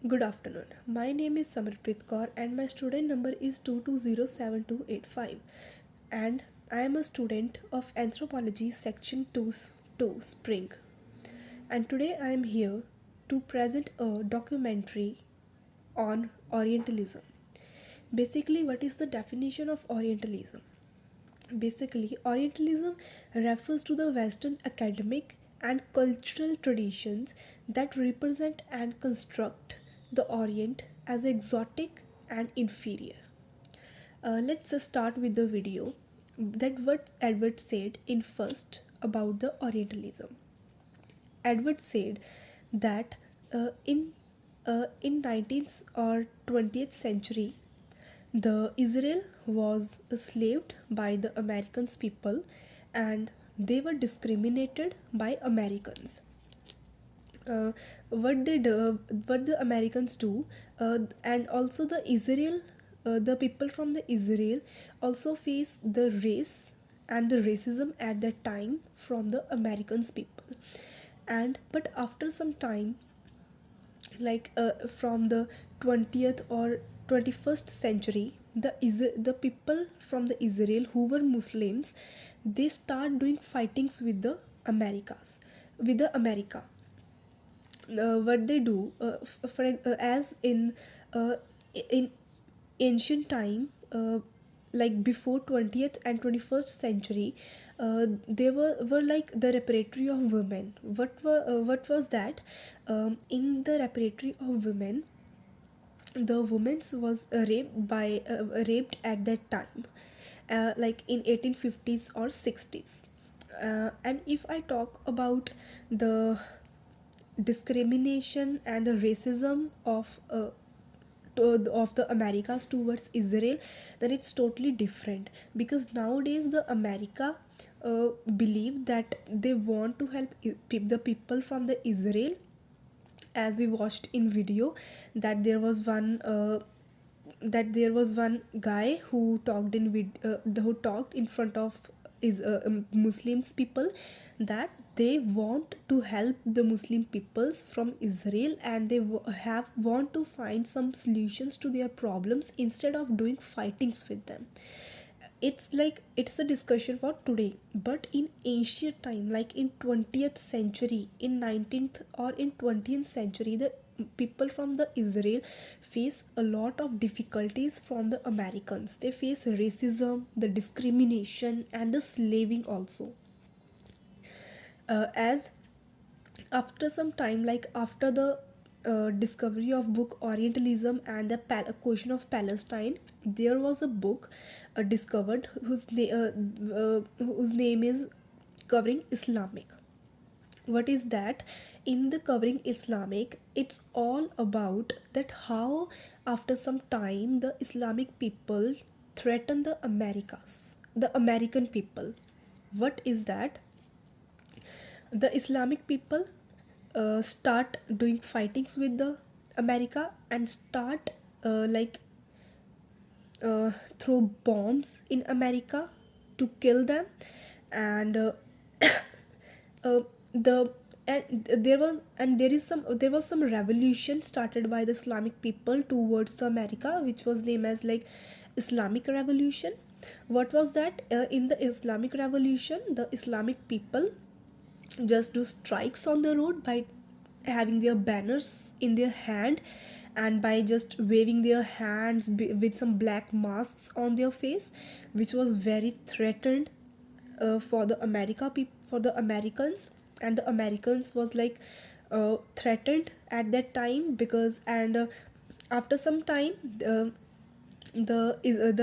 Good afternoon. My name is Samarprit Kaur and my student number is 2207285 and I am a student of Anthropology section 2 Spring, and today I am here to present a documentary on Orientalism. Basically, what is the definition of Orientalism? Basically, Orientalism refers to the Western academic and cultural traditions that represent and construct the Orient as exotic and inferior. Let's just start with the video that what Edward said in first about the Orientalism. Edward said that in 19th or 20th century, the Israel was enslaved by the Americans people, and they were discriminated by Americans. uh, what the Americans do, and also the Israel, the people from the Israel also face the race and the racism at that time from the Americans people. And but after some time, from the 20th or 21st century, the people from the Israel who were Muslims, they start doing fightings with the Americas, with the America. What they do, as in ancient time, like before 20th and 21st century, they were like the repertory of women. What was that? In the repertory of women, the women was raped at that time, like in 1850s or 60s. And if I talk about the discrimination and the racism of the Americas towards Israel, then it's totally different, because nowadays the America believe that they want to help the people from the Israel. As we watched in video, that there was one guy who talked who talked in front of is Muslims people, that they want to help the Muslim peoples from Israel, and they have want to find some solutions to their problems instead of doing fightings with them. It's like it's a discussion for today, but in ancient time, like in 20th century, in 19th or in 20th century, the people from the Israel face a lot of difficulties from the Americans. They face racism, the discrimination, and the slaving also. As after some time, like after the discovery of book Orientalism and the question of Palestine, there was a book discovered whose name is Covering Islamic. What is that? In the Covering Islamic, it's all about that how after some time the Islamic people threaten the Americas, the American people. What is that? The Islamic people start doing fightings with the America, and start throw bombs in America to kill them. And uh, the and there was some revolution started by the Islamic people towards America, which was named as like Islamic Revolution. What was that? In the Islamic Revolution, the Islamic people just do strikes on the road by having their banners in their hand, and by just waving their hands with some black masks on their face, which was very threatened for the for the Americans. And the Americans was like threatened at that time, because and after some time, the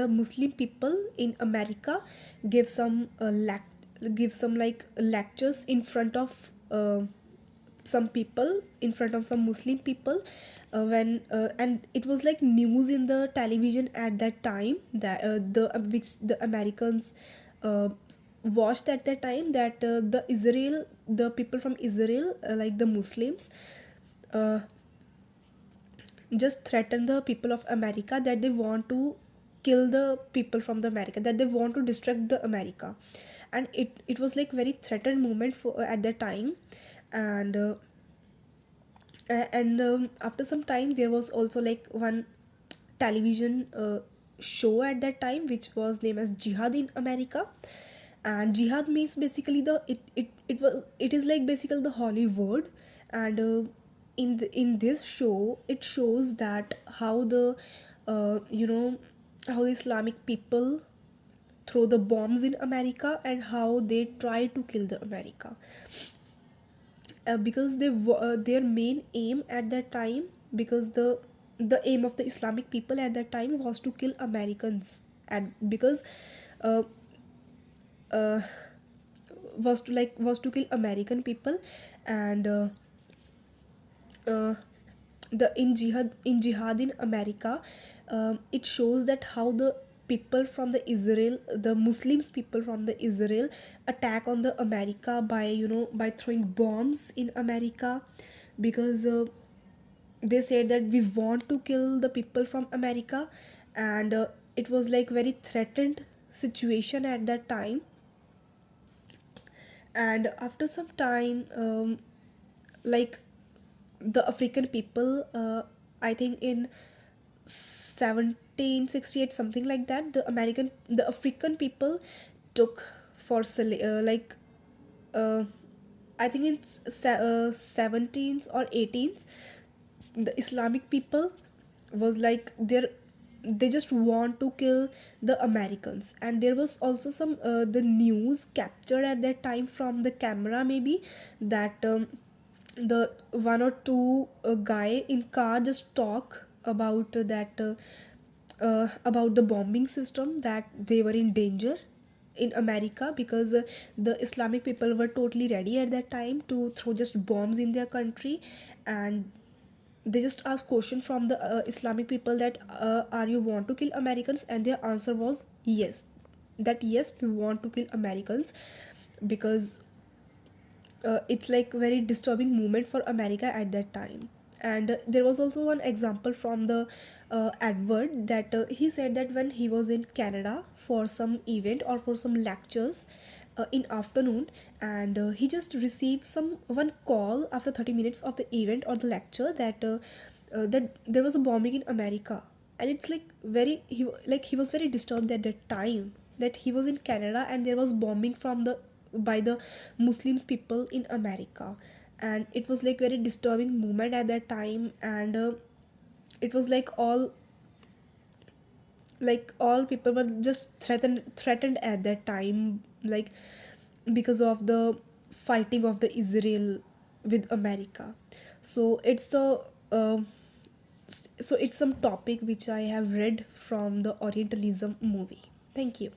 Muslim people in America give some give some like lectures in front of some people, in front of some Muslim people, when and it was like news in the television at that time, that the which the Americans uh, watched at that time, that the people from Israel, like the Muslims, uh, just threaten the people of America, that they want to kill the people from the America, that they want to destruct the America. And it was like very threatened moment for at that time. And And after some time there was also like one television show at that time which was named as Jihad in America. And jihad means basically it is like basically the holy word. And in this show it shows that how the you know how the Islamic people throw the bombs in America and how they try to kill the America. Because their main aim at that time, because the aim of the Islamic people at that time was to kill Americans. And because uh, uh, was to kill American people. And uh, the in jihad in America, it shows that how the people from the Israel, the Muslims people from the Israel, attack on the America by by throwing bombs in America. Because they said that we want to kill the people from America. And it was like very threatened situation at that time. And after some time, like the African people, I think in 1768 something like that, the African people took for uh, I think in 17th or 18th, the Islamic people was like they just want to kill the Americans. And there was also some the news captured at that time from the camera maybe, that the one or two guy in car just talk about about the bombing system, that they were in danger in America. Because the Islamic people were totally ready at that time to throw just bombs in their country. And they just asked question from the Islamic people that are you want to kill Americans, and their answer was yes, that yes, we want to kill Americans. Because it's like very disturbing moment for America at that time. And there was also one example from the Edward, that he said that when he was in Canada for some event or for some lectures in afternoon. And he just received some one call after 30 minutes of the event or the lecture, that there was a bombing in America. And it's like very he was very disturbed at that time, that he was in Canada and there was bombing from the by the Muslims people in America. And it was like very disturbing moment at that time. And it was like all people were just threatened at that time, like because of the fighting of the Israel with America. So uh, it's some topic which I have read from the Orientalism movie. Thank you.